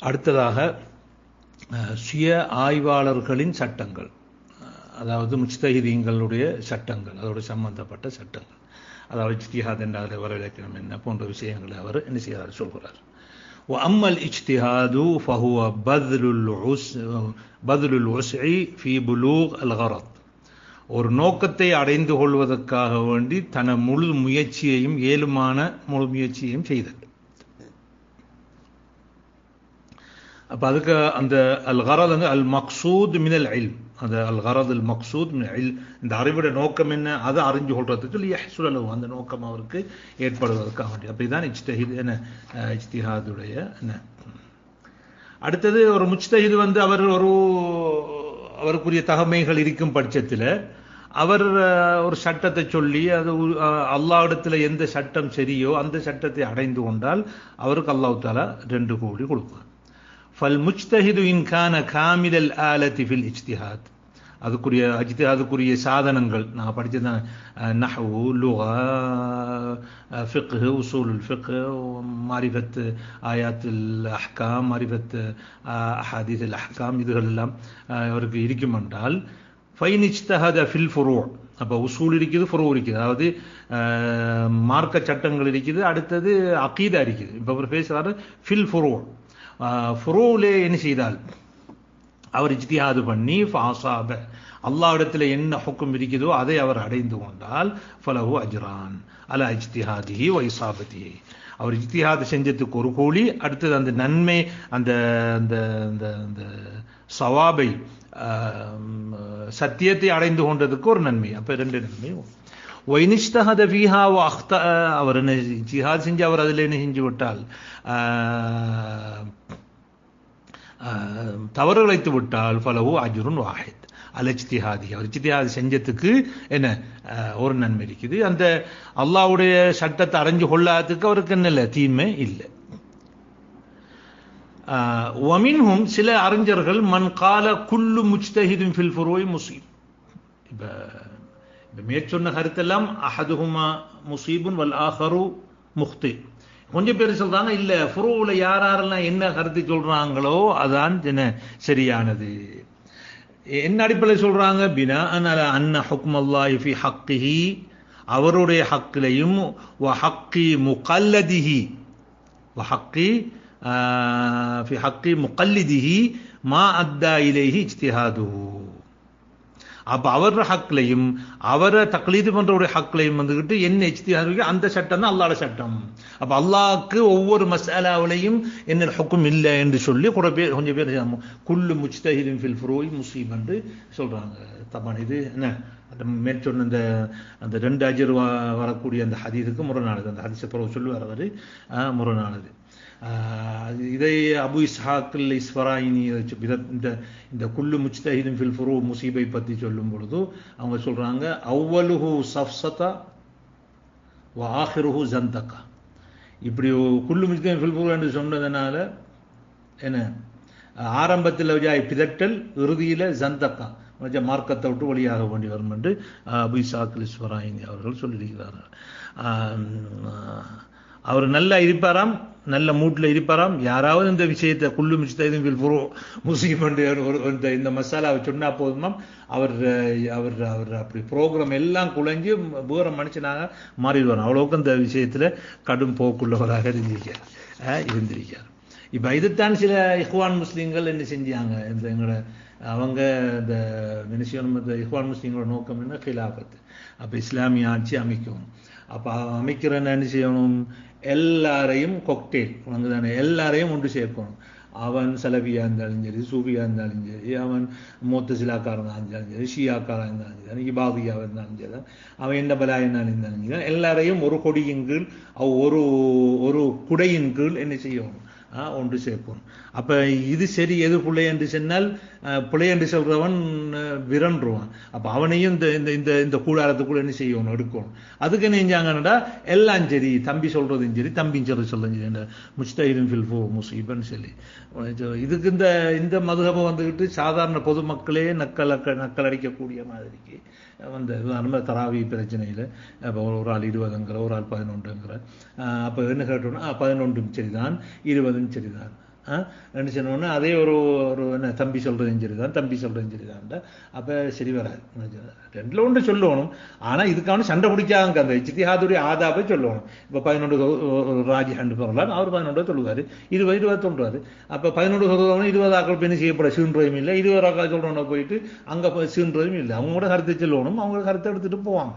அடுத்ததாக சுய ஆய்வாளர்களின் சட்டங்கள், அதாவது முஜ்தஹிதீன்களுடைய சட்டங்கள், அதோடு சம்பந்தப்பட்ட சட்டங்கள், அதாவது இஜ்திஹாத் என்றால் வரவிலக்கணம் என்ன போன்ற விஷயங்களை அவர் என்ன செய்கிறார் சொல்கிறார். وأما الاجتهاد فهو بذل الوسع في بلوغ الغرض. ஒரு நோக்கத்தை அடைந்து கொள்வதற்காக வேண்டி தன முழு முயற்சியையும் ஏழுமான முழு முயற்சியையும் செய்தல். அப்போ அதுக்கு அந்த அல் கரத் வந்து அல் மக்சூத் மினல் இல்ம், அந்த அல் கரத் அல் மக்சூத் மினல் இல்ம், இந்த அறிவுடைய நோக்கம் என்ன அதை அறிஞ்சு கொள்றதுக்கு யஹ்சுல் அந்த நோக்கம் அவருக்கு ஏற்படுவதற்காக வேண்டி. அப்படிதான் இஜ்திஹாத் என்ன இஜ்திஹாதுடைய என்ன. அடுத்தது ஒரு முஜ்தஹித் வந்து அவருக்குரிய தகமைகள் இருக்கும் பட்சத்தில் அவர் ஒரு சட்டத்தை சொல்லி அது அல்லாஹ்விடத்தில் எந்த சட்டம் சரியோ அந்த சட்டத்தை அடைந்து கொண்டால் அவருக்கு அல்லாஹ் தஆலா 2 கோடி கொடுப்பார். ஃபல் முஜ்தஹிது இன் கான காமிலல் ஆலதி ஃபில் இஜ்திஹாத், அதுக்குரிய சாதனங்கள் நான் படிச்சதான் நஹ்வு, லுகா, ஃபிக்ஹ், உசூலுல் ஃபிக்ஹ், மாரிஃபத் ஆயாத்துல் அஹ்காம், மாரிஃபத் அஹாதீஸுல் அஹ்காம், இதுகள் எல்லாம் அவருக்கு இருக்கும் என்றால் ஃபைன் இஜ்தஹத ஃபில் ஃபுரூ, அப்போ உசூல் இருக்குது, ஃபுரூ இருக்குது, அதாவது மார்க்க சட்டங்கள் இருக்குது, அடுத்தது அகீதா இருக்குது. இப்போ அவர் பேசுகிறாரு ஃபில் ஃபுரூ, ஃபுரூலே என்ன செய்தால் அவர் இஜ்திஹாது பண்ணி ஃபாஸாப, அல்லாஹ்விடத்தில் என்ன ஹுக்கும் இருக்குதோ அதை அவர் அடைந்து கொண்டால் ஃபலஹு அஜ்ரான் அலா இஜ்திஹாதிஹி வ இஸாபத்திஹி, அவர் இஜ்திஹாது செஞ்சதுக்கு ஒரு கூலி, அடுத்தது அந்த நன்மை அந்த அந்த அந்த சவாபை சத்தியத்தை அடைந்து கொண்டதுக்கு ஒரு நன்மை. அப்போ 2 நன்மை. வைனிஷ்தஹத ஃபீஹா வ அக்தா, அவர் என்ன ஜிஹாத் செஞ்சு அவர் அதில் என்ன செஞ்சு விட்டால் தவறு இழைத்து விட்டால் ஃபலஹு அஜ்ருன் வாஹித் அல் இஜ்திஹாதி, அவர் இஜ்திஹாத் செஞ்சதுக்கு என்ன ஒரு நன்மை இருக்குது. அந்த அல்லாஹ்வுடைய சட்டத்தை அறிஞ்சு கொள்ளாததுக்கு அவருக்கு என்ன இல்லை, தீமை இல்லை. வமின்ஹும், சில அறிஞர்கள் மன் கால குல்லு முஜ்தஹிதின் ஃபில் ஃபுரூஇ முஸீப். இப்போ மேற்சொன்ன கருத்தெல்லாம் அஹதுஹுமா முஸீபுன் வல் ஆஹரு முக்தி. கொஞ்சம் பேர் சொல்றாங்க இல்ல ஃபுரூல யாரெல்லாம் என்ன கருத்து சொல்றாங்களோ அதான் என்ன சரியானது. என்ன அடிப்படையில் சொல்றாங்க? பினா அனல அன்ன ஹுக்ம் அல்லாஹி ஃபி ஹக்கிஹி, அவருடைய ஹக்கிலையும் வ ஹக்கி முகல்லதிஹி வ ஹக்கி ஃபி ஹக்கி முகல்லிதிஹி மா அத்தா இலைஹி இஜ்திஹாதுஹு. அப்ப அவர ஹக்லையும் அவரை தக்லீது பண்றவருடைய ஹக்லையும் வந்துகிட்டு என்ன இஜ்திஹாது, அந்த சட்டம் தான் அல்லாஹ்வுடைய சட்டம். அப்ப அல்லாஹ்க்கு ஒவ்வொரு மஸ்அலாவிலையும் என்ன ஹுக்கும் இல்லை என்று சொல்லி கொஞ்சம் பேர் குல்லு முஜ்தஹிதின் ஃபில் ஃபுரூஇ முஸீப் என்று சொல்றாங்க. தபான் இது என்ன மேற்சொன்ன அந்த 2 அஜர் வரக்கூடிய அந்த ஹதீஸுக்கு முரணானது. அந்த ஹதீஸை பிறகு சொல்லுவார் அவர் முரணானது. இதை அபு இஸ்ஹாக் அல் இஸ்ஃபராயினி இந்த குல்லு முஜ்தஹிதின் ஃபில் ஃபுரூ முஸீபை பற்றி சொல்லும் பொழுது அவங்க சொல்றாங்க அவ்வலுஹு சஃப்ஸதா வ ஆஹிருஹு ஜந்தகா. இப்படி குல்லு முஜ்தஹிதின் ஃபில் ஃபுரூ என்று சொன்னதுனால என்ன ஆரம்பத்தில் பிதட்டல், இறுதியில் ஜந்தகா மார்க்கத்தை விட்டு வழியாக வேண்டி வரும் என்று அபு இஸ்ஹாக் அல் இஸ்ஃபராயினி அவர்கள் சொல்லியிருக்கிறார்கள். அவர் நல்லா இருப்பாராம், நல்ல மூட்டில் இருப்பாராம். யாராவது இந்த விஷயத்தை குல்லு முஜ்தஹிதின் ஃபில் ஃபுரூ முஸீப் இந்த மசாலாவை சொன்னா போதுமாம் அவர் அவர் அவர் அப்படி ப்ரோக்ராம் எல்லாம் குலைஞ்சு வேற மனுஷனாக மாறிடுவார். அவ்வளோக்கு அந்த விஷயத்துல கடும் போக்குள்ளவராக இருந்திருக்கார். இப்போ இதைத்தான் சில இஹ்வான் முஸ்லீம்கள் என்ன செஞ்சாங்க, இந்த எங்களோட அவங்க இந்த நினைச்சோம் இந்த இஹ்வான் முஸ்லீம்களோட நோக்கம் என்ன, கிலாஃபத். அப்போ இஸ்லாமிய ஆட்சி அமைக்கணும். அப்போ அமைக்கிறன்னு என்ன செய்யணும், எல்லாரையும் கொக்டெயில் அவங்க தானே எல்லாரையும் ஒன்று சேர்க்கணும். அவன் சலபியா இருந்தாலும் சரி, சூஃபியா இருந்தாலும் சரி, அவன் முத்தசிலாக்காரனாக இருந்தாலும் சரி, ஷியாக்காராக இருந்தாலும் சரி, இபாதியாக இருந்தாலும் சரி, அவன் என்ன பலாயனாக இருந்தாலும் சரி, எல்லாரையும் ஒரு கொடியின் கீழ் ஒரு குடையின் கீழ் என்ன செய்யணும், ஒன்று சேர்க்கணும். அப்போ இது சரி எது பிள்ளை என்று சொன்னால் பிள்ளை என்று சொல்றவன் விரண்டுருவான். அப்போ அவனையும் இந்த கூடாரத்துக்குள்ள என்ன செய்யணும், எடுக்கணும். அதுக்கு என்ன செஞ்சாங்கடா எல்லாம் சரி, தம்பி சொல்றதும் சரி, தம்பின்னு சொல்றதும் சரி, முஜ்தஹிதின் ஃபில் ஃபுரூ முஸீப்னு சொல்லி இதுக்கு இந்த மதுஹபை வந்துக்கிட்டு சாதாரண பொதுமக்களே நக்கல் அடிக்கக்கூடிய மாதிரிக்கு வந்து நம்ம தராவி பிரச்சனையில் இப்போ ஒரு ஆள் 20ங்கிற, ஒரு ஆள் 11ங்கிற. அப்போ என்ன கேட்டோம்னா 11 சரிதான், 20 சரிதான். ரெண்டு சொன்னோன்னா அதே ஒரு ஒரு என்ன தம்பி சொல்கிறதும் சரி தான், தம்பி சொல்கிறதும் சரி தான். அப்போ சரி வராது. ரெண்டில் ஒன்று சொல்லணும். ஆனால் இதுக்கான சண்டை பிடிக்காங்க அந்த இஜ்திஹாதுடைய ஆதாபை சொல்லணும். இப்போ 11 ராஜி ஹண்டு போகலாம், அவர் 11 சொல்லுவார், 20 சொல்கிறாரு. அப்போ 11 சொல்கிறவங்க 20 ஆக்கள் பெண்ணு செய்யப்பட சீன்றதும் இல்லை, 20 ஆக்கள் சொல்கிறவங்க போயிட்டு அங்கே சீன்றதும் இல்லை. அவங்களோட கருத்தை சொல்லணும், அவங்க கருத்தை எடுத்துகிட்டு போவாங்க.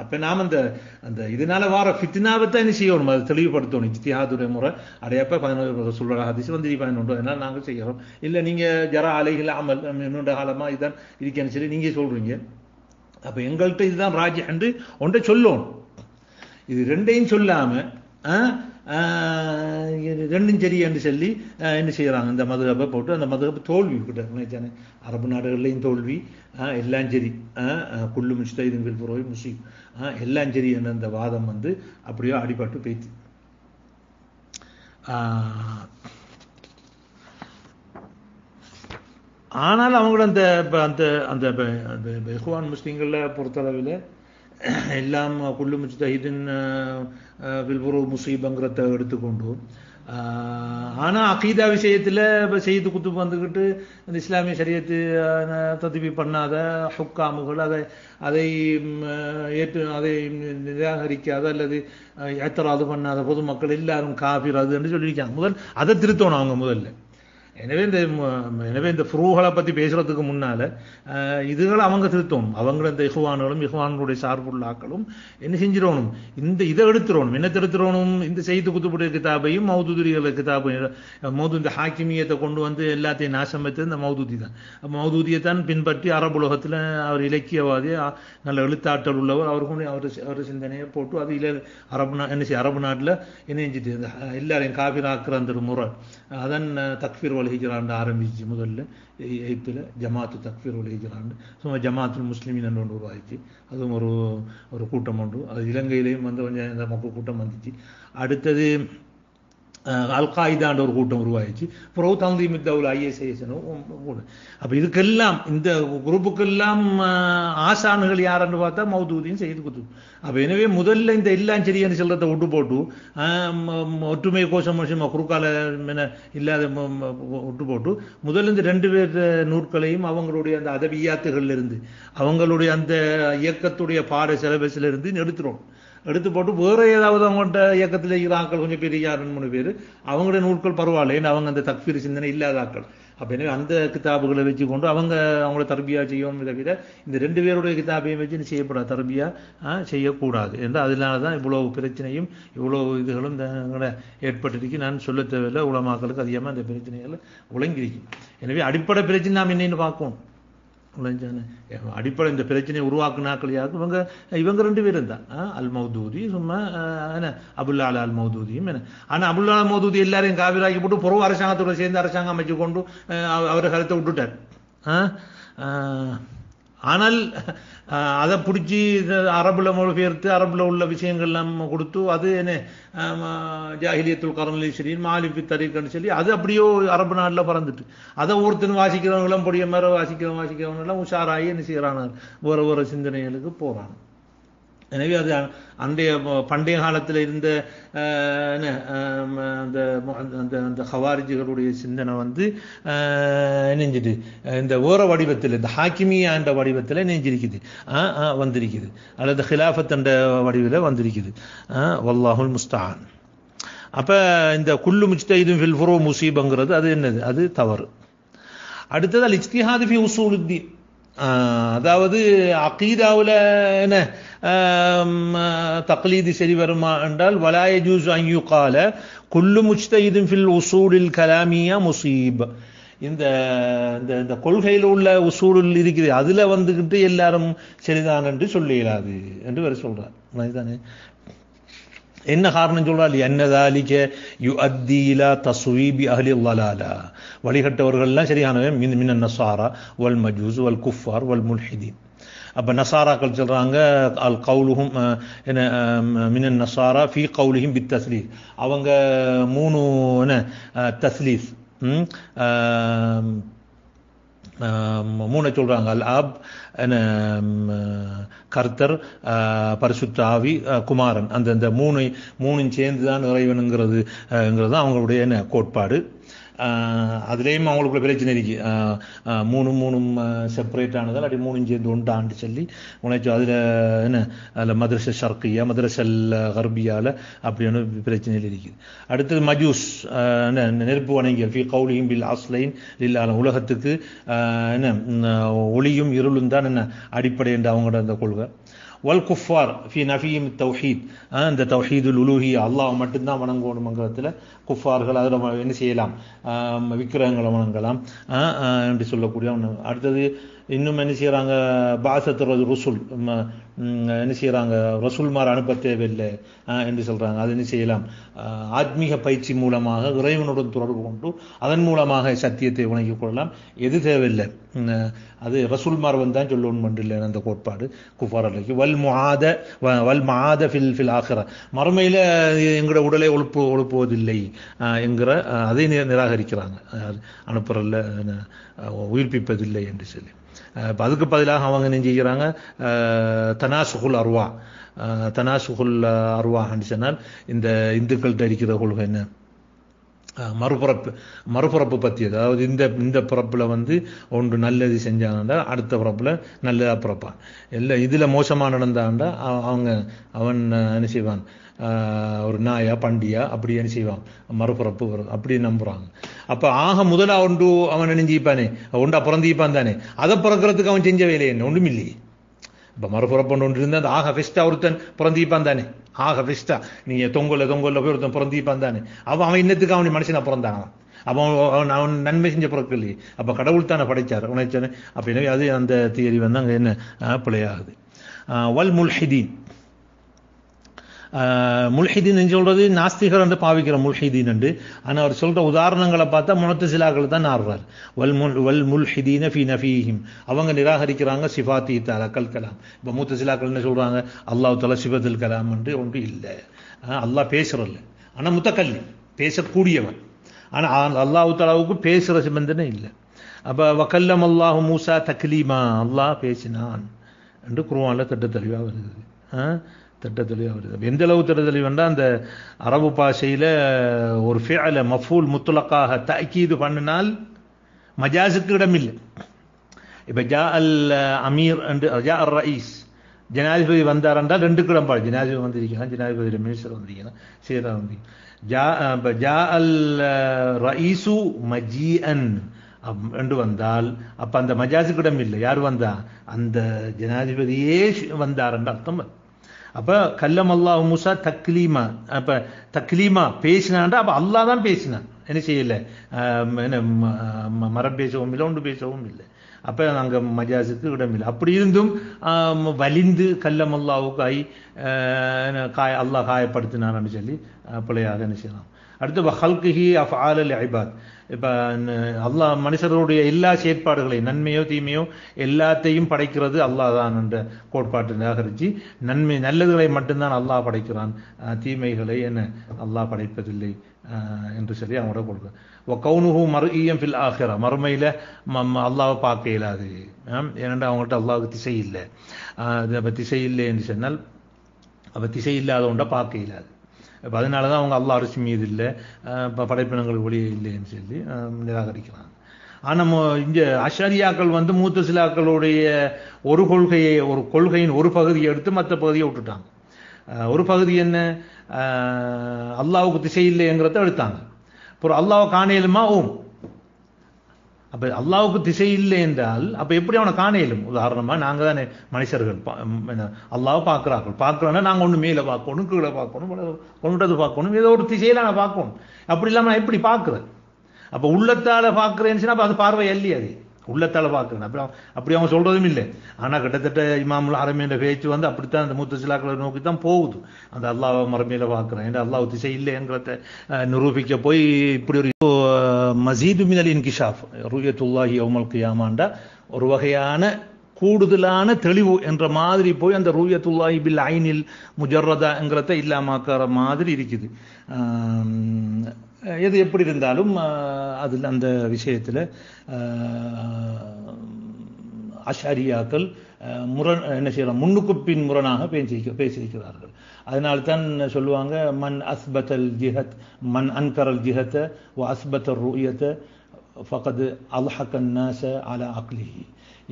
அப்போ நாம் அந்த அந்த இதனால வார ஃபித்னாவை தான் என்ன செய்யணும், அதை தெளிவுபடுத்தணும். இஜ்திஹாதுடைய முறை அடையப்போ 11 சொல்கிற ஹதீஸ் வந்து 11 அதனால் நாங்கள் செய்கிறோம். இல்லை நீங்கள் ஜரா அலைகள் அமல் இன்னொரு காலமாக இதுதான் இருக்கேன்னு சொல்லி நீங்கள் சொல்கிறீங்க. அப்போ எங்கள்கிட்ட இதுதான் ராஜி என்று ஒன்றை சொல்லணும். இது ரெண்டையும் சொல்லாமல் ரெண்டும் சரி என்று சொல்லி என்ன செய்கிறாங்க, இந்த மதுஹபை போட்டு அந்த மதுஹப் தோல்வி விட்டாங்க. அரபு நாடுகள்லையும் தோல்வி, எல்லாம் சரி, குல்லு முஜ்தஹிதுன் ஃபில் ஃபுரூஇ முஸீப், எல்லாம் சரி என்ற அந்த வாதம் வந்து அப்படியோ அடிபட்டு போய்த்து. ஆனால் அவங்கள அந்த அந்த அந்த இஹ்வான் முஸ்லீம்களை பொறுத்தளவில் எல்லாம் குல்லு முஜ்தஹிதுன் ஃபில் ஃபுரூஇ முஸீபங்கிறத எடுத்துக்கொண்டு, ஆனால் அகீதா விஷயத்தில் இப்போ செய்து குத்துப் வந்துக்கிட்டு இந்த இஸ்லாமிய ஷரியத்து தத்பீ பண்ணாத ஹுக்காமுகள் அதை நிராகரிக்காத அல்லது ஏத்தராது பண்ணாத பொதுமக்கள் எல்லாரும் காஃபிர் அது என்று சொல்லியிருக்காங்க. முதல் அதை திருத்தணும் அவங்க முதல்ல. எனவே இந்த ஃபுரூகளை பற்றி பேசுகிறதுக்கு முன்னால் இதுகளை அவங்க திருத்தணும். அவங்க இந்த இஹ்வான்களுடைய சார்புள்ளாக்களும் என்ன செஞ்சிடணும், இதை எடுத்துடணும். என்ன திருத்துறணும், இந்த செய்து குத்துப்புடைய கிதாபையும் மௌதூதிகளை கிதாபையும் இந்த ஹாக்கிமியத்தை கொண்டு வந்து எல்லாத்தையும் நாசம் வைத்தது இந்த மௌதூதி தான். மௌதூதியை தான் பின்பற்றி அரபு உலகத்தில் அவர் இலக்கியவாதி, நல்ல எழுத்தாற்றல் உள்ளவர், அவருக்கும் அவர் சிந்தனையை போட்டு அது அரபு நாட்டில் என்ன செஞ்சுட்டு எல்லாரையும் காஃபிராக்குற அந்த முறை அதன் தக்ஃபீர் ஹிஜ்ரான்னு ஆரம்பிச்சு. முதல்ல 8ல் ஜமாத்து தக்ஃபீர் ஹிஜ்ரான்னு சும்மா ஜமாத்துல் முஸ்லிமின் என்று ஒன்று உருவாயிச்சு. அதுவும் ஒரு கூட்டம் ஒன்று, அது இலங்கையிலையும் வந்து கொஞ்சம் இந்த மக்கள் கூட்டம் வந்துச்சு. அடுத்தது அல்காயிதான்ற ஒரு கூட்டம் உருவாயிடுச்சு. அப்புறம் தந்தீம் தௌலா ISISனும். அப்போ இதுக்கெல்லாம் இந்த குரூப்புக்கெல்லாம் ஆசானுகள் யாருன்னு பார்த்தா மௌதூதியும் செய்து குத்துப். அப்போ எனவே முதல்ல இந்த எல்லாம் சரியான செல்றதை விட்டு போட்டு ஒற்றுமை கோஷம் குறுக்கால இல்லாத விட்டு போட்டு முதல்ல இந்த 2 பேர் நூற்களையும் அவங்களுடைய அந்த அதவியாத்துகள்ல இருந்து அவங்களுடைய அந்த இயக்கத்துடைய பாட சிலபஸில் இருந்து எடுத்து போட்டு வேற ஏதாவது அவங்கள்ட்ட இயக்கத்தில் இருக்கிற ஆக்கள் கொஞ்சம் பெரிய 2-3 பேர் அவங்களுடைய நூல்கள் பரவாயில்ல, ஏன்னா அவங்க அந்த தக்ஃபீர் சிந்தனை இல்லாத ஆக்கள். அப்போ எனவே அந்த கிதாபுகளை வச்சு கொண்டு அவங்கள தர்பியா செய்யணும். தவிர இந்த 2 பேருடைய கிதாபையும் வச்சு செய்யப்படாது, தர்பியா செய்யக்கூடாது என்று. அதனால தான் இவ்வளவு பிரச்சனையும் இவ்வளவு இதுகளும் ஏற்பட்டிருக்கு. நான் சொல்ல தேவையில்லை, உலமாக்களுக்கு அதிகமாக அந்த பிரச்சனைகள் விளங்கிருக்கு. எனவே அடிப்படை பிரச்சனை நாம் என்னன்னு பார்க்கணும். அடிப்படை இந்த பிரச்சனையை உருவாக்குனாக்கள் யாருக்கு, இவங்க 2 பேரும் தான். அல் மௌதூதி சும்மா என்ன அபுல்லா அல் மௌதூதியும் என்ன. ஆனால் அபுல்லா அல் மௌதூதி எல்லாரையும் காவிராக்கி போட்டு புறவு அரசாங்கத்தோட சேர்ந்து அரசாங்கம் அமைச்சு கொண்டு அவரை கருத்தை விட்டுட்டார். ஆனால் அதை பிடிச்சி அரபுல மொழிபெயர்த்து அரபுல உள்ள விஷயங்கள்லாம் கொடுத்து அது என்ன ஜாஹிலியத்துல் கரன்லீஸ்வரின் மாலிபி தரீக்கன்னு சொல்லி அது அப்படியோ அரபு நாட்டில் பறந்துட்டு அதை ஒருத்தன் வாசிக்கிறவங்களாம் பொடிய மாதிரி வாசிக்கிறவங்கெல்லாம் உஷாராகி என்ன செய்கிறாங்க, வேறு சிந்தனைகளுக்கு போகிறாங்க. எனவே அது அன்றைய பண்டைய காலத்தில் இருந்த அந்த ஹவாரிஜிகளுடைய சிந்தனை வந்து நெஞ்சிட்டு இந்த வேற வடிவத்தில் இந்த ஹாக்கிமியா என்ற வடிவத்தில் நெஞ்சிருக்குது, வந்திருக்குது, அல்லது ஹிலாஃபத் என்ற வடிவில் வந்திருக்குது. வல்லாஹுல் முஸ்தஆன். அப்போ இந்த குல்லு முஜ்தஹிதுன் ஃபில் ஃபுரூஇ முஸீபங்கிறது அது என்னது, அது தவறு. அடுத்தது அல் இஜ்திஹாது ஃபி உஸூலுத்தீன். அதாவது அகீதாவில் என்ன தக்லீது சரி வருமா என்றால் வலா யஜூஸு அன் யுகால குல்லு முஜ்தஹிதுன் ஃபில் உஸூலில் கலாமியா முஸீப். இந்த கொள்கையில் உள்ள உசூலில் இருக்குது, அதில் வந்துக்கிட்டு எல்லாரும் சரிதான் என்று சொல்லிடாது என்று வேறு சொல்கிறார். அதுதானே என்ன காரணம் சொல்றால், என்னதாலிக்க யுஅத்தி இலா தஸ்வீபி அஹ்லி ضلاலா, வழிகட்டவர்கள்லாம் சரியானவன் மினன் நஸாரா வல் மஜூஸ் வல் குஃபார் வல் முல்ஹிதீன். அப்போ நசாராக்கள் சொல்கிறாங்க அல் கவுலுஹும் என்ன மினன் நசாரா ஃபி கவுலிஹிம் பித் தஸ்லீஸ். அவங்க 3 தஸ்லீஸ் மூணை சொல்றாங்க. அல் ஆப், கர்த்தர், பரிசுத்த ஆவி, குமாரன். அந்த மூணும் சேர்ந்து தான் இறைவனுங்கிறது தான் அவங்களுடைய கோட்பாடு. அதுலேயும் அவங்களுக்குள்ள பிரச்சனை இருக்கு. மூணும் செப்பரேட் ஆனதால் அப்படி மூணும் சேர்ந்து உண்டான்னு சொல்லி உனக்கு அதில் அதில் மதரச ஷர்கியா, மதரசல் கர்பியாவில் அப்படியான பிரச்சனைகள் இருக்குது. அடுத்தது மஜூஸ், நெருப்பு வணங்கியல் ஃபி கௌலிஹிம் பில் அஸ்லைன் லில்லாஹ், உலகத்துக்கு ஒளியும் இருளும் தான் அடிப்படை என்று அவங்களோட அந்த கொள்கை. வல் குஃபார் ஃபி நஃபீம் தௌஹீத், இந்த தௌஹீதுல் உலூஹியா, அல்லாஹ் மட்டும்தான் வணங்கணுங்கிறதுல குஃபார்கள் அதில் என்ன செய்யலாம், விக்கிரகங்களை வணங்கலாம் என்று சொல்லக்கூடிய ஒன்று. அடுத்தது இன்னும் என்ன செய்கிறாங்க, பாசத்து ருசுல், என்ன செய்கிறாங்க, ரசூல்மார் அனுப்ப தேவையில்லை என்று சொல்கிறாங்க. அது என்ன செய்யலாம், ஆத்மீக பயிற்சி மூலமாக இறைவனுடன் தொடர்பு கொண்டு அதன் மூலமாக சத்தியத்தை வணங்கிக் கொள்ளலாம். எது தேவையில்லை, அது ரசூல்மார் தான் சொல்லணும் இல்லை அந்த கோட்பாடு குஃபார் அலைக்கு. வல் மஆத ஃபில் ஆখিরা, மறுமையில் எங்களோட உடலை ஒழுப்புவதில்லை என்கிற அதை நிராகரிக்கிறாங்க. அனுப்புறல்ல, உயிர்ப்பிப்பதில்லை என்று சொல்லி. அதுக்கு பதிலாக அவங்க என்ன செய்கிறாங்க, தனாசுகுல் அர்வா, தனாசுகுல் அர்வான்னு சொன்னால் இந்த இந்துக்கள்கிட்ட இருக்கிற கொள்கை என்ன, மறுபிறப்பு பற்றி. அதாவது இந்த பிறப்பில் ஒன்று நல்லது செஞ்சாங்கண்டா அடுத்த பிறப்பில் நல்லதாக பிறப்பான். இல்லை இதில் மோசமாக நடந்தாண்டா அவன் என்ன செய்வான், ஒரு நாயா பண்டியா அப்படி என்ன செய்வான், மறுபிறப்பு வரும் அப்படி நம்புறாங்க. அப்போ ஆக முதலா ஒன்று அவன் நினைஞ்சிப்பானே, ஒன்றா பிறந்திப்பான் தானே, அதை பிறக்கிறதுக்கு அவன் செஞ்ச வேலையே என்ன, ஒன்றும் இல்லையே. இப்போ மறுபிறப்பு ஒன்று இருந்தால் அந்த ஆக ஃபெஸ்டா ஒருத்தன் பிறந்திப்பான் தானே, ஆக ஃபெஸ்டா நீங்கள் தொங்கல்ல போய் ஒருத்தன் பிறந்திப்பான் தானே. அவன் இன்னத்துக்கு அவன் மனுஷனா பிறந்தான், அப்போ அவன் நன்மை செஞ்ச பிறகு இல்லையே. அப்போ கடவுள் தானே படைச்சார் உனைச்சானே. அப்போ எனவே அது அந்த தியரி அங்கே என்ன பிழையாகுது. வல் முல்ஹிதீன், முல்ஹிதீன் சொல்றது நாஸ்திகர் என்று பாவிக்கிற முல்ஹிதீன் என்று. ஆனால் அவர் சொல்ற உதாரணங்களை பார்த்தா முஅத்தஸிலாக்கள் தான் ஆடுறார். வல் முல்ஹிதீன ஃபீ நஃபீஹிம், அவங்க நிராகரிக்கிறாங்க சிஃபாத்தி தஆலா கல் கலாம். இப்போ முஅத்தஸிலாக்கள் என்ன சொல்றாங்க, அல்லாஹ் தஆலா சிஃபத்துல் கலாம் என்று ஒன்று இல்லை, அல்லாஹ் பேசுறல்ல, ஆனால் முத்தக்கல்லி பேசக்கூடியவன், ஆனால் அல்லாஹ் தஆலாவுக்கு பேசுகிற சிபந்தனை இல்லை. அப்போ வக்கல்லம் அல்லாஹு மூசா தக்லீமா, அல்லாஹ் பேசினான் என்று குர்ஆனில் திட்ட தெளிவாக வருது. திட்டத்தெளிவாக வருது. எந்த அளவு திட்டத்தெளிவு வேண்டாம், அந்த அரபு பாஷையில் ஒரு ஃபிஅல மஃபூல் முத்லக்காக தஅக்கீது பண்ணினால் மஜாஸுக்கு இடம் இல்லை. இப்போ ஜா அல் அமீர் என்று ஜா அல் ரயீஸ், ஜனாதிபதி வந்தார் என்றால் ரெண்டுக்கு இடம் பாடு. ஜனாதிபதி வந்திருக்கலாம், ஜனாதிபதி மினிஸ்டர் வந்திருக்கலாம், சேரா வந்து ஜா அல் ரயீசு மஜீஅன் என்று வந்தால் அப்போ அந்த மஜாஸுக்கு இடம் இல்லை. யார் வந்தா, அந்த ஜனாதிபதியே வந்தார் என்ற அர்த்தம். அப்போ கல்லம் அல்லாஹ் மூசா தக்லீமா, அப்போ தக்லீமா பேசினான்டா அப்போ அல்லாஹ் தான் பேசினான், என்ன செய்யல, என்ன மரம் பேசவும் இல்லை, ஒன்று பேசவும் இல்லை. அப்போ அங்கே மஜாஸுக்கு இடமில்லை. அப்படி இருந்தும் வலிந்து கல்லம் அல்லாவுக்கு அல்லாஹ் காயப்படுத்தினான்னு சொல்லி பிள்ளையாக என்ன செய்யலாம். அடுத்து வஹல்கிஹி அஃஆலல் இபாத், இப்போ அல்லாஹ் மனுஷருடைய எல்லா செயற்பாடுகளையும் நன்மையோ தீமையோ எல்லாத்தையும் படைக்கிறது அல்லாஹ் தான் என்ற கோட்பாட்டை நிராகரித்து நல்லதுகளை மட்டும்தான் அல்லாஹ் படைக்கிறான், தீமைகளை என்ன அல்லாஹ் படைப்பதில்லை என்று சொல்லி அவங்களோட கொடுக்க. கௌனுஹு மர்இய்யம் ஃபில் ஆখিরা, மறுமையில் அல்லாஹ்வை பார்க்க இயலாது. ஏனென்றால் அவங்கள்ட்ட அல்லாஹ்வுக்கு திசை இல்லை. அப்போ திசை இல்லை என்று சொன்னால் அப்போ திசை இல்லாதவன்ட்ட பார்க்க இயலாது. இப்போ அதனால தான் அவங்க அல்லாஹ் அரிசி மீது இல்லை, இப்போ படைப்பினங்கள் ஒளியே இல்லைன்னு சொல்லி நிராகரிக்கிறாங்க. ஆனால் இங்கே அஷரியாக்கள் முஅத்தஸிலாக்களுடைய ஒரு கொள்கையின் ஒரு பகுதியை எடுத்து மற்ற பகுதியை விட்டுட்டாங்க. ஒரு பகுதி என்ன, அல்லாஹ்வுக்கு திசை இல்லைங்கிறத எடுத்தாங்க. அப்புறம் அல்லாஹ்வை காணேலுமா, அப்போ அல்லாஹ்வுக்கு திசை இல்லை என்றால் அப்போ எப்படி அவனை காணேலும்? உதாரணமாக நாங்கள் தானே மனுஷர்கள் அல்லாஹ்வை பார்க்குறோன்னா நாங்கள் ஒன்று மேலே பார்க்கணும், கீழே பார்க்கணும், கொண்டது பார்க்கணும், ஏதோ ஒரு திசையில் நான் பார்க்கணும். அப்படி இல்லாமல் நான் எப்படி பார்க்குறேன்? அப்போ உள்ளத்தால் பார்க்குறேன்னு சொன்னால் அப்போ அது பார்வை இல்லையே, அது உள்ளத்தால் பார்க்குறேன். அப்படி அவங்க சொல்கிறதும் இல்லை. ஆனால் கிட்டத்தட்ட இமாமுல் ஹரமீன்ற பேச்சு அப்படித்தான் அந்த முஅத்தஸிலாக்களை நோக்கி தான் போகுது. அந்த அல்லாஹ் மறுமையில் பார்க்குறேன் என்ற அல்லாஹ் திசை இல்லைங்கிறத நிரூபிக்க போய் இப்படி ஒரு மஸீது மினல் இன்கிஷாஃப் ருயத்துல்லாஹி யௌமல் கியாமாண்டா ஒரு வகையான கூடுதலான தெளிவு என்ற மாதிரி போய் அந்த ரூயத்துல்லாஹி பில் ஐனில் முஜர்ரதாங்கிறத இல்லாமக்கிற மாதிரி இருக்குது. எது எப்படி இருந்தாலும் அதில் அந்த விஷயத்தில் அஷாரியாக்கள் என்ன செய்யலாம், முன்னுக்கு பின் முரணாக பேசியிருக்கிறார்கள். அதனால்தான் சொல்லுவாங்க, மன் அஸ்பத்தல் ஜிஹத் மன் அன்கரல் ஜிஹத்தை அஸ்பத்தல் ரூயத்தை ஃபகது அல்ஹக்கன் நாஸ அலா அக்லிஹி.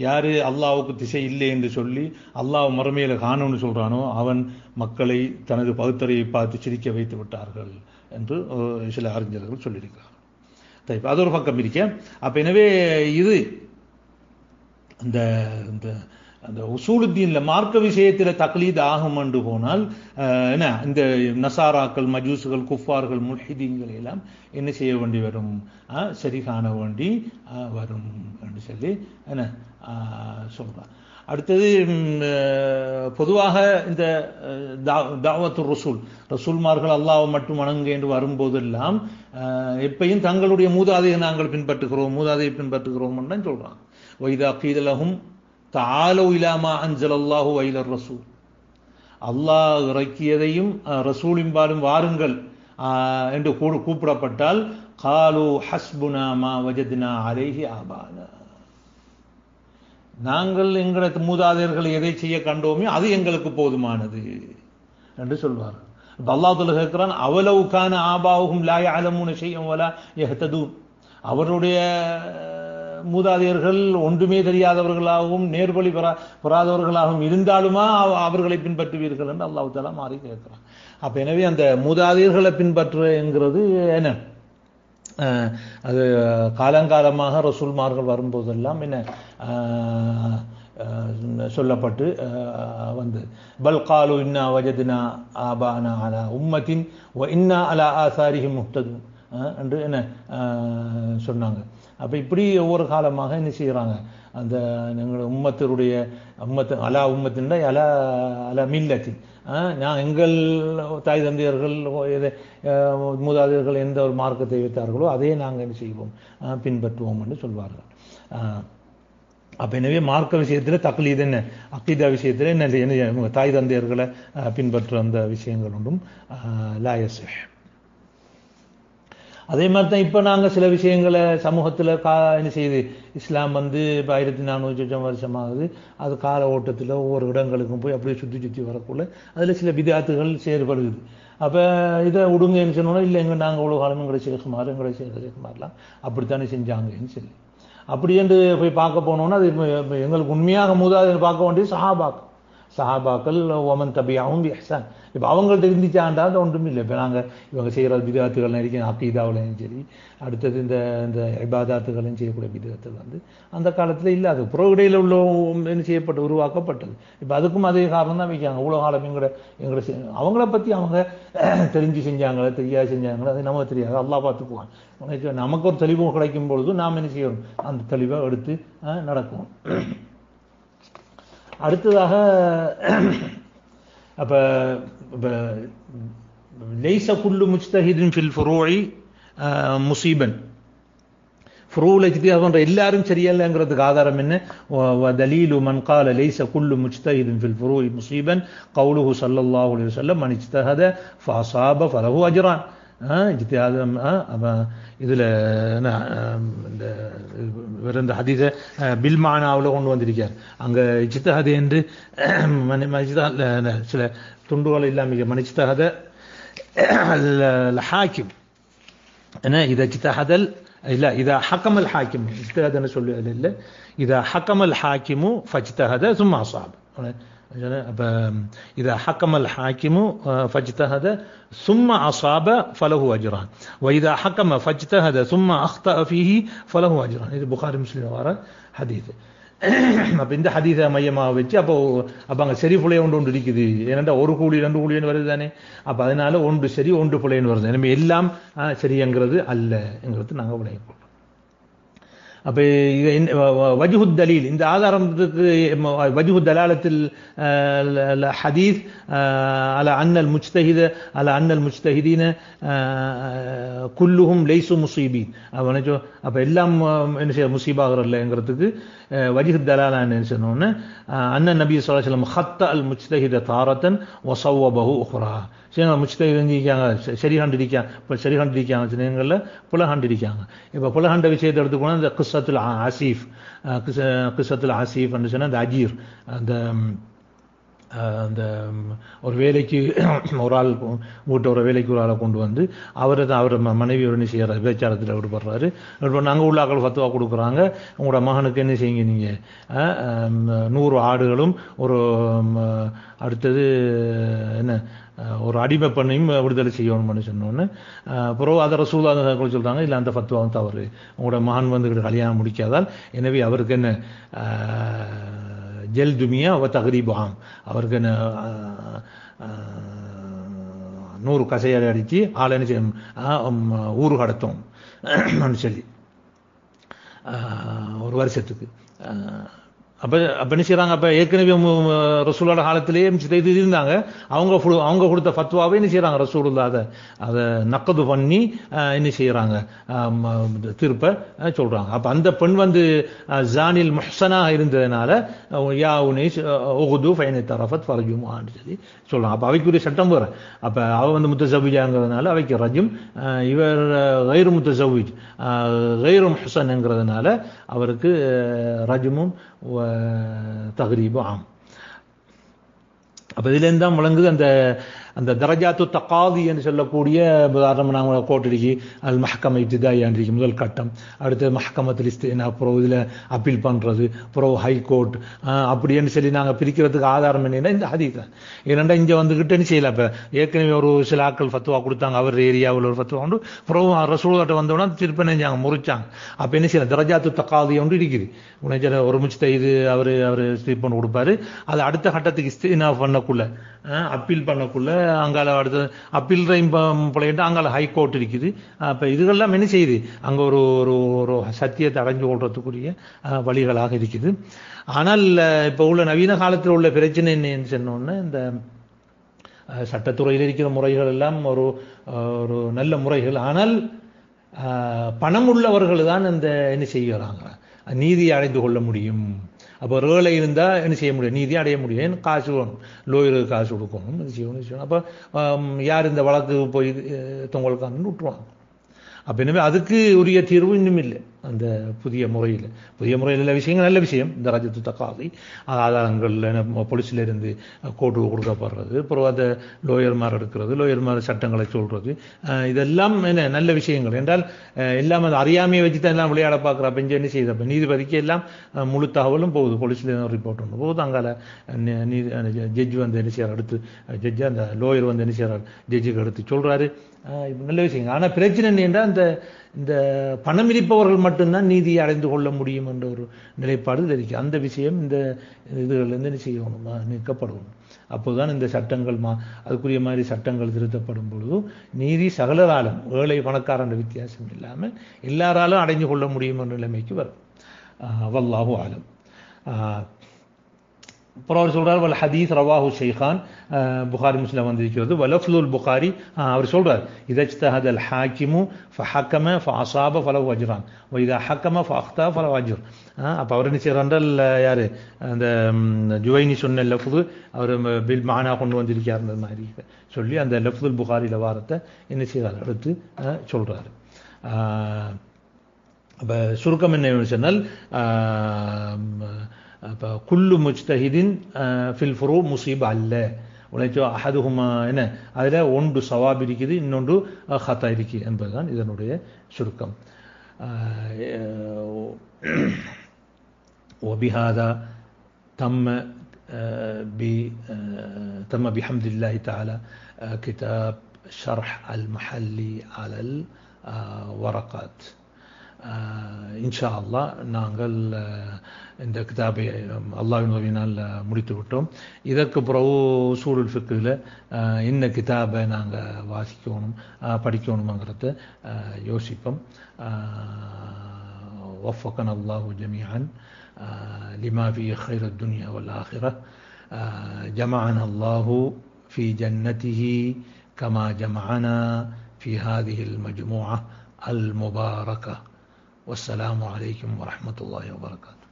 யார் அல்லாவுக்கு திசை இல்லை என்று சொல்லி அல்லாஹ் மறுமையில் காணும்னு சொல்கிறானோ அவன் மக்களை தனது பகுத்தறிவை பார்த்து சிரிக்க வைத்து விட்டார்கள் என்று சில அறிஞர்கள் சொல்லியிருக்கிறார்கள். அது ஒரு பக்கம் இருக்க. அப்போ எனவே இது அந்த அந்த உசூலுத்தீனில் மார்க்க விஷயத்தில் தக்லீத் ஆகும் என்று போனால் என்ன, இந்த நசாராக்கள், மஜூசுகள், குஃபார்கள், முல்ஹிதீன்கள் எல்லாம் என்ன செய்ய வேண்டி வரும், சரி காண வேண்டி வரும் என்று சொல்லி என்ன சொல்கிறான். அடுத்தது பொதுவாக இந்த தாவத்து ரசூல்மார்கள் அல்லாஹ்வை மட்டும் வணங்கு என்று வரும்போதெல்லாம் எப்பையும் தங்களுடைய மூதாதையை நாங்கள் பின்பற்றுகிறோம், மூதாதையை பின்பற்றுகிறோம் தான் சொல்கிறாங்க. வைதா கீதலகும் தாலோ இலாமா அன்சலல்லாஹு வைலர் ரசூல், அல்லாஹ் இறக்கியதையும் ரசூலின்பாலும் வாருங்கள் என்று கூப்பிடப்பட்டால் காலு ஹஸ்புனா மா வஜத்னா அலைஹி ஆபானா, நாங்கள் எங்களது மூதாதையர்கள் எதை செய்ய கண்டோமே அது எங்களுக்கு போதுமானது என்று சொல்வார்கள். இப்போ அல்லாஹ் தஆலா கேட்கிறான், அவலவுக்கான ஆபாவுஹும் லா யஅலமூன ஷைஅன் வலா யஹ்ததூன், அவருடைய மூதாதையர்கள் ஒன்றுமே தெரியாதவர்களாகவும் நேர்வழி பெறாதவர்களாகவும் இருந்தாலுமா அவர்களை பின்பற்றுவீர்கள் என்று அல்லாஹ் தஆலா மாறி கேட்கிறான். அப்போ எனவே அந்த மூதாதையர்களை பின்பற்றுங்கிறது என்ன, அது காலங்காலமாக ரசூல்மார்கள் வரும்போதெல்லாம் என்ன சொல்லப்பட்டு வந்து பல் காலு இன்னா வஜத்னா ஆபானா அலா உம்மத்தின் வ இன்னா அலா ஆசாரிஹிம் முஹ்ததூன் என்று என்ன சொன்னாங்க. அப்போ இப்படி ஒவ்வொரு காலமாக என்ன செய்கிறாங்க, அந்த எங்களோட உம்மத்து அலா உம்மத்தின் அலா அலா மில்லத்தின், நான் எங்கள் தாய் தந்தையர்கள் மூதாதையர்கள் எந்த ஒரு மார்க்கத்தை வைத்தார்களோ அதையே நாங்கள் என்ன செய்வோம், பின்பற்றுவோம் என்று சொல்வார்கள். அப்போ எனவே மார்க்க விஷயத்தில் தக்லீத் என்ன, அக்கீதா விஷயத்தில் என்ன தாய் தந்தையர்களை பின்பற்ற அந்த விஷயங்கள் ஒன்றும் லா யஸிஹ். அதே மாதிரி தான் இப்போ நாங்கள் சில விஷயங்களை சமூகத்தில் என்ன செய்யுது, இஸ்லாம் வந்து இப்போ 1400 வருஷமாகுது, அது கால ஓட்டத்தில் ஒவ்வொரு இடங்களுக்கும் போய் அப்படியே சுற்றி வரக்குள்ள அதில் சில விதாத்துகள் செயற்படுது. அப்போ இதை விடுங்கன்னு சொன்னோன்னா இல்லை, நாங்கள் அவ்வளோ காலம் எங்களை சேகுமாரெலாம் அப்படித்தானே செஞ்சாங்கன்னு சொல்லி அப்படி என்று போய் பார்க்க போனோன்னா அது எங்களுக்கு உண்மையாக மூதாதையர் பார்க்க வேண்டியது சஹாபாக்கள் ஒமன் தபியாவும் இஹ்சான். இப்போ அவங்கள்ட்ட இருந்துச்சாண்டா அது ஒன்றும் இல்லை. இப்போ நாங்கள் இவங்க செய்கிற பிதாத்துகள் இருக்கணும், அக்கீதாவிலையும் சரி, அடுத்தது இந்த இபாதாத்துகளையும் செய்யக்கூடிய பிதாத்துகள் வந்து அந்த காலத்தில் இல்லை, அது புறவிடையில் உள்ள என்ன செய்யப்பட்டு உருவாக்கப்பட்டது. இப்போ அதுக்கும் அதே காரணம் தான் வைக்காங்க. இவ்வளோ காலம் எங்களை அவங்கள பற்றி அவங்க தெரிஞ்சு செஞ்சாங்களே தெரியாது செஞ்சாங்களே அது நமக்கு தெரியாது, அல்லாஹ் பார்த்துக்குவான். நமக்கு ஒரு தெளிவு கிடைக்கும் பொழுது நாம் என்ன செய்யணும், அந்த தெளிவை எடுத்து நடக்கும். அடுத்ததாக அப்போ லைஸ குல்லு முஜ்தஹிதின் ஃபில் ஃபுரூஇ முஸீபன், ஃபுரூல இஜ்திஹாத் பண்ற எல்லாரும் சரியில்லைங்கிறதுக்கு ஆதாரம் என்ன, தலீலு மன் கால லைஸ குல்லு முஜ்தஹிதின் ஃபில் ஃபுரூஇ முஸீபன் கௌலுஹு ஸல்லல்லாஹு அலைஹி வஸல்லம் மன் இஜ்தஹத ஃபஅஸாப ஃபலஹு அஜ்ரான். இஜ்திஹாதம் இதில் இந்த வேறு இந்த ஹதீஸை பில் மானாவில் கொண்டு வந்திருக்கார். அங்கே இஜ்திஹாத் என்று சில துண்டுகள் இல்லாமல் மனிஜ்தஹத ஹாக்கிம் என்ன, இதை இஜ்திஹாதல் இல்லை, இதை ஹக்கமல் ஹாக்கிம் இஜ்திஹாத்னு சொல்லி இல்லை, இதை ஹக்கமல் ஹாக்கிமு ஃபஜ்தஹத சும்மா அஸாப். அப்போ இதை ஹக்கமல் ஹாக்கிமு ஃபஜ்தஹத சும்மா அஸாப ஃபலஹு அஜ்ரான் வைதா ஹக்கம ஃபஜ்தஹத சும்மா அக்தஅ ஃபீஹி ஃபலஹு அஜ்ரான். இது புகாரி முஸ்லிம் வர ஹதீஸ். அப்போ இந்த ஹதீஸை மையமாக வச்சு அப்போ அங்கே சரி புலைய ஒன்று இருக்குது, ஏன்னா ஒரு கூலி 2 கூலின்னு வருது தானே, அப்போ அதனால ஒன்று சரி 1 புலைன்னு வருது. எனவே எல்லாம் சரியங்கிறது அல்லங்கிறது நாங்கள் விளையப்போம். அப்போ வஜ்ஹுத் தலீல், இந்த ஆதாரத்துக்கு வஜ்ஹுத் தலாலத்தில் ஹதீஸ் அல அன்னல் முஜ்தஹித அல அன்னல் முஜ்தஹிதீன குல்லுஹும் லைஸு முஸீபீன். அப்போ எல்லாம் என்ன செய்ய முசீபாகிறல்லங்கிறதுக்கு வஜ்ஹுத் தலாலா என்ன சொன்னோன்னு அண்ணன் நபி ஸல்லல்லாஹு அலைஹி வஸல்லம் ஹத்த அல் முஜ்தஹித தாரத்தன் வஸவ்வபஹு உஹ்ரா. சரி, முஜ்தஹித் செஞ்சிருக்காங்க, சரி கண்டிருக்காங்க, இப்போ சரி கண்டிருக்காங்க, சில நேரங்களில் புல கண்டிருக்காங்க. இப்போ புல கண்ட விஷயத்தை எடுத்துக்கோனா இந்த கிஸ்ஸத்துல் ஆசிஃப், கிஸ்ஸத்துல் ஆசிஃப் என்று சொன்னால் அந்த அஜீர், அந்த ஒரு வேலைக்கு ஒரு ஆள் வீட்டை ஒரு வேலைக்கு ஒரு ஆளை கொண்டு வந்து அவர் மனைவி என்ன செய்கிறார், விபச்சாரத்தில் ஈடுபடுறாரு. அங்கே உள்ள ஆக்கள் ஃபத்வா கொடுக்குறாங்க, உங்களோட மகனுக்கு என்ன செய்யுங்க நீங்கள் 100 ஆடுகளும் ஒரு அடுத்தது என்ன ஒரு அடிமை பெண்ணையும் விடுதலை செய்யணும்னு சொன்னோன்னு அப்புறம் அதை ரசூலுல்லாஹ் சொல்கிறாங்க, இல்லை அந்த ஃபத்வாவும் தவறு, உங்களோட மகன் வந்து கல்யாணம் முடிக்காதால் எனவே அவருக்கு என்ன ஜல்துமியா அவ தகரீபாம், அவருக்கு என்ன 100 கசையால் அடித்து ஆள் என்ன செய்யணும் ஊரு கடத்தும் சொல்லி ஒரு வருஷத்துக்கு. அப்போ என்ன செய்கிறாங்க, அப்போ ஏற்கனவே ரசூலோட காலத்திலேயே இது இருந்தாங்க, அவங்க கொடுத்த ஃபத்வாவை என்ன செய்கிறாங்க, ரசூலுல்லாஹ் அதை நக்கது பண்ணி என்ன செய்கிறாங்க, திருப்ப சொல்கிறாங்க. அப்போ அந்த பெண் வந்து ஜானில் முஹ்சனாக இருந்ததுனால யா உனேஷ் உகுது ஃபைனை தரஃபத் ஃபர்ஜுமான்னு சொல்லி சொல்கிறாங்க. அப்போ அவைக்குரிய சட்டம் வேறு. அப்போ அவள் வந்து முத்தசவ்விஜாங்கிறதுனால அவைக்கு ரஜும், இவர் கைரு முத்தசவ்விஜ் கைரு முஹ்சன்ங்கிறதுனால அவருக்கு ரஜுமும் தக்ரீபு ஆம். அப்போ இதுலேருந்து தான் விளங்குது அந்த தரஜாத்து தகாதி என்று சொல்லக்கூடிய உதாரணம் நாங்கள் கோட்டடிக்கு அல் மஹ்கம இப்திதாயிக்கு முதல் கட்டம், அடுத்து மஹ்கமத்துல் இஸ்தினா, அப்புறம் இதில் அப்பீல் பண்ணுறது, அப்புறம் ஹைகோர்ட், அப்படின்னு சொல்லி நாங்கள் பிரிக்கிறதுக்கு ஆதாரம் என்னென்னா இந்த ஹதீஸ் தான். ஏன்னா இங்கே வந்துக்கிட்டு என்ன செய்யலை, இப்போ ஏற்கனவே ஒரு சில ஆட்கள் ஃபத்வா கொடுத்தாங்க, அவர் ஏரியாவில் ஒரு ஃபத்வா உண்டு, அப்புறம் ரசூலுல்லாஹ் வந்தோன்னா திருப்பி நெஞ்சாங்க முறிச்சாங்க. அப்போ என்ன செய்யலாம், தரஜாத்து தகாதி ஒன்று இருக்குது. உனக்கு ஒரு முச்சத்தை இது அவர் ஸ்லீப் பண்ணி கொடுப்பாரு, அது அடுத்த கட்டத்துக்கு இஸ்தினா பண்ணக்குள்ள அப்பீல் பண்ணக்குள்ள அங்கால அடுத்தது அப்பீல் பிள்ளைட்டு அங்கால ஹைகோர்ட் இருக்குது. அப்போ இதுகள்லாம் என்ன செய்யுது, அங்கே ஒரு ஒரு சத்தியத்தை அடைஞ்சு கொள்றதுக்குரிய வழிகளாக இருக்குது. ஆனால் இப்போ உள்ள நவீன காலத்தில் உள்ள பிரச்சனை என்னன்னு சொன்னோன்னா, இந்த சட்டத்துறையில் இருக்கிற முறைகள் எல்லாம் ஒரு நல்ல முறைகள், ஆனால் பணம் உள்ளவர்கள் தான் இந்த என்ன செய்கிறாங்க, நீதியை அடைந்து கொள்ள முடியும். அப்போ ஒரு ஏழை இருந்தால் என்ன செய்ய முடியும், நீதி அடைய முடியும், காசு வேணும், லோயருக்கு காசு கொடுக்கணும், இது செய்யணும். அப்போ யார் இந்த வழக்கு போய் தொங்கலுக்கான்னு விட்டுருவாங்க. அப்போ எனவே அதுக்கு உரிய தீர்வு இன்னும் இல்லை அந்த புதிய முறையில். எல்லா விஷயங்கள் நல்ல விஷயம், இந்த ரஜத்து தக்காதி ஆதாரங்கள் போலீஸ்லேருந்து கோர்ட்டுக்கு கொடுக்கப்படுறது, அப்புறம் அதை லோயர்மார் எடுக்கிறது, லோயர்மார் சட்டங்களை சொல்கிறது, இதெல்லாம் என்ன நல்ல விஷயங்கள் என்றால் எல்லாம் அது அறியாமையை வச்சு தான் எல்லாம் விளையாட பார்க்குற. அப்போ இங்கே என்ன செய்யுது, அப்போ நீதிபதிக்கு எல்லாம் முழு தகவலும் போகுது, போலீஸ்லேருந்து ரிப்போர்ட் ஒன்று போகுது, அங்கால ஜட்ஜு வந்து என்ன செய்கிறார், அடுத்து ஜட்ஜு அந்த லோயர் வந்து என்ன செய்கிறார், ஜட்ஜுக்கு எடுத்து சொல்கிறாரு. நல்ல விஷயங்க. ஆனால் பிரச்சனை என்னென்றால் இந்த பணம் இருப்பவர்கள் மட்டும்தான் நீதியை அடைந்து கொள்ள முடியும் என்ற ஒரு நிலைப்பாடு தெரிவிக்கும். அந்த விஷயம் இந்த இதுகள்லேருந்து என்ன செய்யணும், நீக்கப்படணும். அப்போதுதான் இந்த சட்டங்கள் அதுக்குரிய மாதிரி சட்டங்கள் திருத்தப்படும் பொழுது நீதி சகலராலும், ஏழை பணக்காரன்ற வித்தியாசம் இல்லாமல் எல்லாராலும் அடைஞ்சு கொள்ள முடியும் என்ற நிலைமைக்கு வரும். வல்லாஹு ஆலம். அப்புறம் அவர் சொல்றார், வல் ஹதீஸ் ரவாஹு ஷைகான், புகாரி முஸ்லிம் வந்திருக்கிறது. வலஃப்லுல் புகாரி, அவர் சொல்றார், இதஜ்தஹதல் ஹாக்கிமு ஃபஹக்கம ஃபஅஸாப ஃபலஹு அஜ்ரான் வ இதா ஹக்கம ஃபஅக்தா ஃபலஹு அஜ்ர். அப்போ அவர் என்ன செய்கிறார்கள், யார் அந்த ஜுவைனி சொன்ன லஃப்து அவர் பில் மானா கொண்டு வந்திருக்கார் மாதிரி சொல்லி அந்த லஃப்துல் புகாரியில் வாரத்தை என்ன செய்கிறார் எடுத்து சொல்கிறார். அப்போ சுருக்கம் என்ன சொன்னால், அப்போ குல்லு முஜ்தஹிதின் ஃபில் ஃபுரூ முஸீபா அல்ல, உழைச்சோ அஹதுஹுமா என்ன அதில் ஒன்று சவாப் இருக்குது, இன்னொன்று ஹத்தா இருக்குது என்பதுதான் இதனுடைய சுருக்கம். وبهذا تم بحمد الله تعالى كتاب شرح المحلي على الورقات. இன்ஷா அல்லாஹ் நாங்கள் இந்த கிதாபை அல்லாஹ்வின் உதவியினால் முடித்து விட்டோம். இதற்கு பிறகு உஸூலுல் ஃபிக்ஹில் என்ன கிதாபை நாங்கள் வாசிக்கணும் படிக்கணுங்கிறத யோசிப்போம். وفقنا الله جميعا لما فيه خير الدنيا والآخرة. جمعنا الله في جنته كما جمعنا في هذه المجموعة المباركة. والسلام عليكم ورحمة الله وبركاته.